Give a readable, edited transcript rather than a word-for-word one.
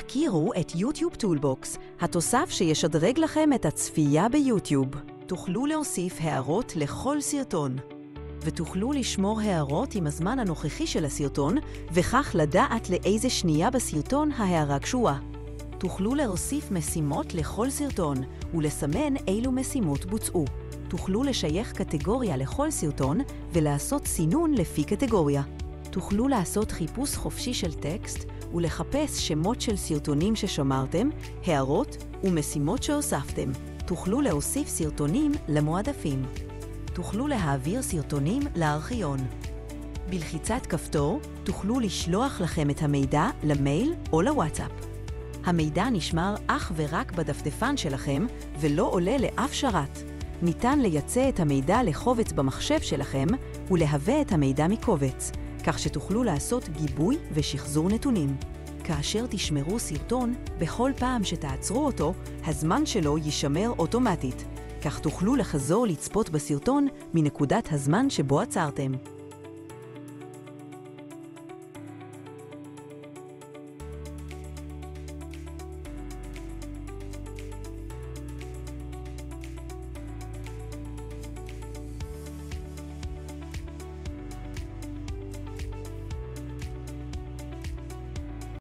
הכירו את יוטיוב טולבוקס, התוסף שישדרג לכם את הצפייה ביוטיוב. תוכלו להוסיף הערות לכל סרטון, ותוכלו לשמור הערות עם הזמן הנוכחי של הסרטון, וכך לדעת לאיזה שנייה בסרטון ההערה קשורה. תוכלו להוסיף משימות לכל סרטון, ולסמן אילו משימות בוצעו. תוכלו לשייך קטגוריה לכל סרטון, ולעשות סינון לפי קטגוריה. תוכלו לעשות חיפוש חופשי של טקסט, ולחפש שמות של סרטונים ששמרתם, הערות ומשימות שהוספתם. תוכלו להוסיף סרטונים למועדפים. תוכלו להעביר סרטונים לארכיון. בלחיצת כפתור תוכלו לשלוח לכם את המידע למייל או לוואטסאפ. המידע נשמר אך ורק בדפדפן שלכם ולא עולה לאף שרת. ניתן לייצא את המידע לקובץ במחשב שלכם ולהווה את המידע מקובץ, כך שתוכלו לעשות גיבוי ושחזור נתונים. כאשר תשמרו סרטון, בכל פעם שתעצרו אותו, הזמן שלו יישמר אוטומטית. כך תוכלו לחזור לצפות בסרטון מנקודת הזמן שבו עצרתם.